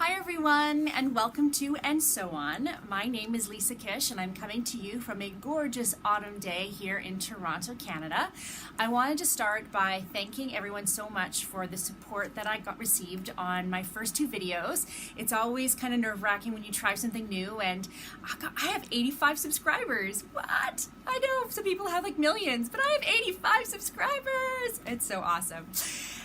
Hi everyone, and welcome to And So On. My name is Lisa Kish, and I'm coming to you from a gorgeous autumn day here in Toronto, Canada. I wanted to start by thanking everyone so much for the support that I received on my first two videos. It's always kind of nerve-wracking when you try something new, and I have 85 subscribers. What? I know some people have like millions, but I have 85 subscribers. It's so awesome.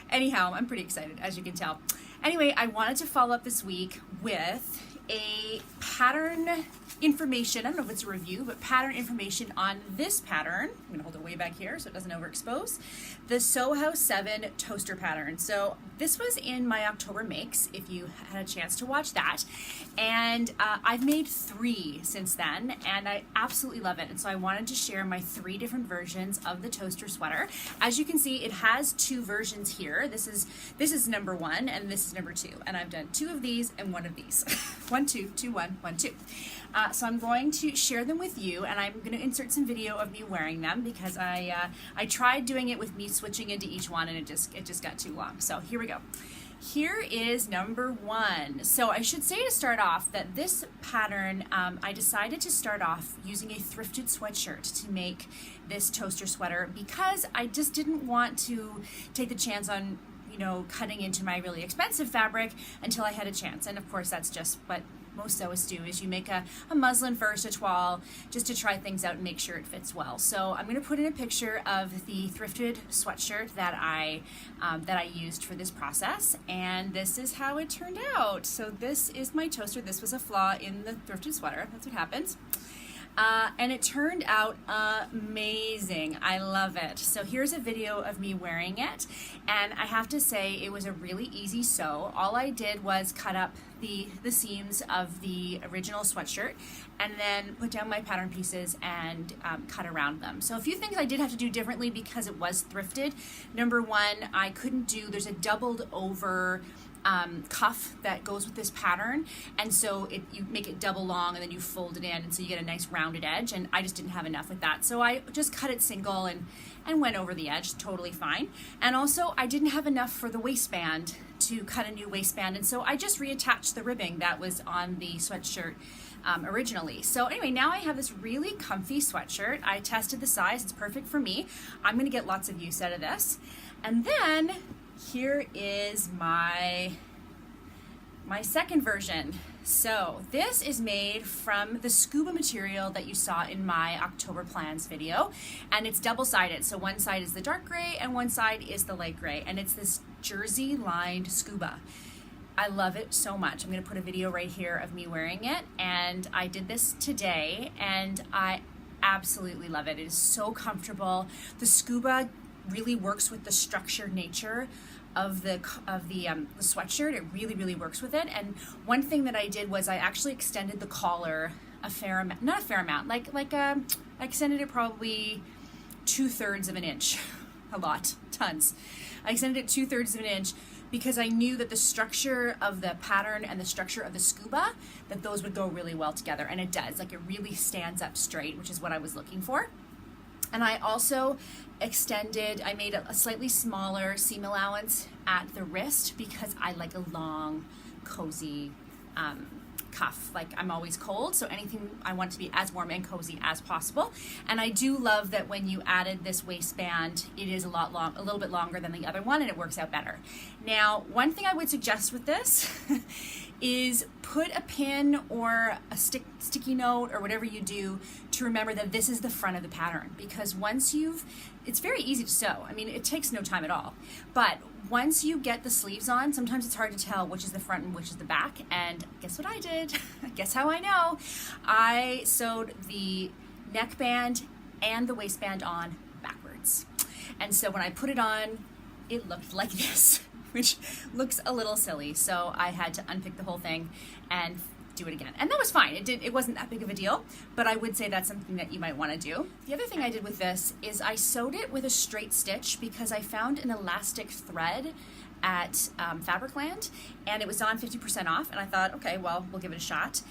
Anyhow, I'm pretty excited, as you can tell. Anyway, I wanted to follow up this week with a pattern information. I don't know if it's a review, but pattern information on this pattern. I'm going to hold it way back here so it doesn't overexpose. The Soho 7 toaster pattern. So this was in my October makes, if you had a chance to watch that. And I've made 3 since then, and I absolutely love it. And so I wanted to share my 3 different versions of the toaster sweater. As you can see, it has 2 versions here. This is number 1, and this is number 2. And I've done 2 of these and 1 of these. 1, 2, 2, 1, 1, 2. So I'm going to share them with you, and I'm going to insert some video of me wearing them because I tried doing it with me switching into each one, and it just got too long. So here we go. Here is number 1. So I should say to start off that this pattern, I decided to start off using a thrifted sweatshirt to make this toaster sweater because I just didn't want to take the chance on cutting into my really expensive fabric until I had a chance. And of course, that's just what most sewists do, is you make a muslin first, a toile, just to try things out and make sure it fits well. So I'm going to put in a picture of the thrifted sweatshirt that I used for this process, and this is how it turned out. So this is my toaster. This was a flaw in the thrifted sweater. That's what happens. And it turned out amazing. I love it. So here's a video of me wearing it, and I have to say it was a really easy sew. All I did was cut up the seams of the original sweatshirt and then put down my pattern pieces and cut around them. So a few things I did have to do differently because it was thrifted. Number 1, I couldn't do, there's a doubled over cuff that goes with this pattern, and so you make it double long and then you fold it in, and so you get a nice rounded edge, and I just didn't have enough with that, so I just cut it single and went over the edge, totally fine. And also I didn't have enough for the waistband to cut a new waistband, and so I just reattached the ribbing that was on the sweatshirt originally. So anyway, now I have this really comfy sweatshirt. I tested the size, it's perfect for me. I'm gonna get lots of use out of this. And then here is my second version. So this is made from the Scuba material that you saw in my October plans video, and it's double-sided. So one side is the dark gray and one side is the light gray, and it's this jersey lined Scuba. I love it so much. I'm going to put a video right here of me wearing it, and I did this today and I absolutely love it. It is so comfortable. The Scuba really works with the structured nature of the sweatshirt. It really works with it. And one thing that I did was I actually extended the collar a fair amount, not a fair amount, I extended it probably 2/3 of an inch. A lot, tons. I extended it 2/3 of an inch because I knew that the structure of the pattern and the structure of the Scuba, that those would go really well together, and it does. Like, it really stands up straight, which is what I was looking for. And I also I made a slightly smaller seam allowance at the wrist because I like a long, cozy cuff. Like, I'm always cold, so anything I want to be as warm and cozy as possible. And I do love that when you added this waistband, it is a little bit longer than the other one, and it works out better. Now, one thing I would suggest with this is put a pin or a sticky note or whatever you do to remember that this is the front of the pattern, because it's very easy to sew. I mean, it takes no time at all. But once you get the sleeves on, sometimes it's hard to tell which is the front and which is the back. And guess what I did? Guess how I know? I sewed the neckband and the waistband on backwards. And so when I put it on, it looked like this, which looks a little silly. So I had to unpick the whole thing and do it again. And that was fine. It wasn't that big of a deal, but I would say that's something that you might want to do. The other thing I did with this is I sewed it with a straight stitch because I found an elastic thread at Fabricland, and it was on 50% off, and I thought, okay, well, we'll give it a shot.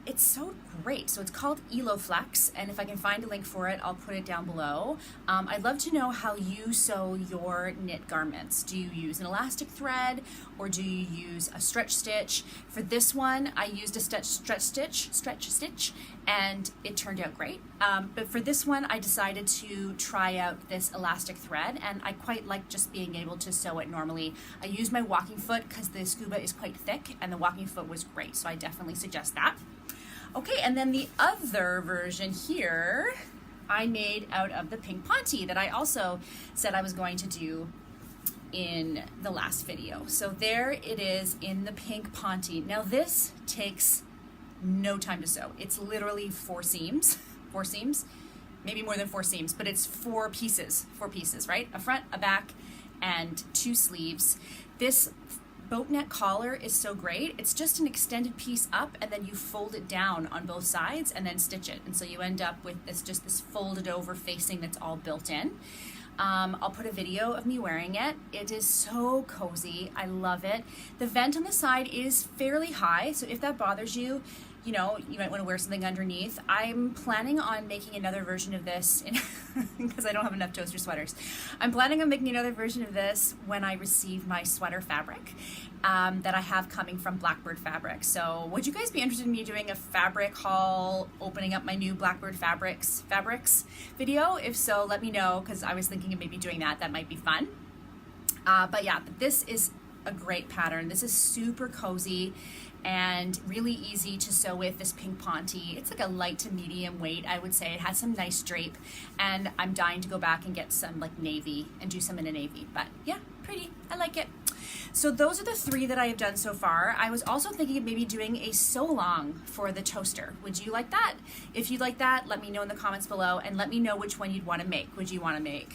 it's so great. So it's called Eloflex, and if I can find a link for it, I'll put it down below. I'd love to know how you sew your knit garments. Do you use an elastic thread, or do you use a stretch stitch? For this one, I used a stretch stitch, and it turned out great. But for this one, I decided to try out this elastic thread, and I quite like just being able to sew it normally. I used my walking foot because the Scuba is quite thick, and the walking foot was great, so I definitely suggest that. Okay, and then the other version here, I made out of the pink Ponte that I also said I was going to do in the last video. So there it is in the pink Ponte. Now this takes no time to sew. It's literally four seams, maybe more than 4 seams, but it's four pieces, right? A front, a back, and 2 sleeves. This boat neck collar is so great. It's just an extended piece up, and then you fold it down on both sides and then stitch it. And so you end up with this folded over facing that's all built in. I'll put a video of me wearing it. It is so cozy. I love it. The vent on the side is fairly high, so if that bothers you, you know, you might want to wear something underneath. I'm planning on making another version of this because I don't have enough toaster sweaters. I'm planning on making another version of this when I receive my sweater fabric that I have coming from Blackbird Fabric. So would you guys be interested in me doing a fabric haul, opening up my new Blackbird Fabrics video? If so, let me know, because I was thinking of maybe doing that. That might be fun. But yeah, this is a great pattern. This is super cozy and really easy to sew with, this pink Ponte. It's like a light to medium weight, I would say. It has some nice drape, and I'm dying to go back and get some like navy and do some in a navy. But yeah, pretty. I like it. So those are the 3 that I have done so far. I was also thinking of maybe doing a sew along for the toaster. Would you like that? If you'd like that, let me know in the comments below, and let me know which one you'd want to make. Would you want to make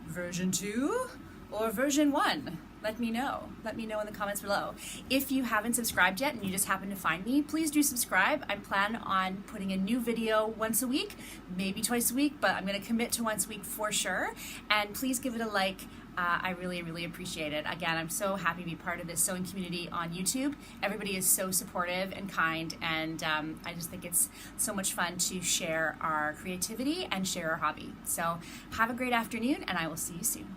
version 2 or version 1? Let me know. Let me know in the comments below. If you haven't subscribed yet and you just happen to find me, please do subscribe. I plan on putting a new video once a week, maybe twice a week, but I'm going to commit to once a week for sure. And please give it a like. I really, really appreciate it. Again, I'm so happy to be part of this sewing community on YouTube. Everybody is so supportive and kind, and I just think it's so much fun to share our creativity and share our hobby. So have a great afternoon, and I will see you soon.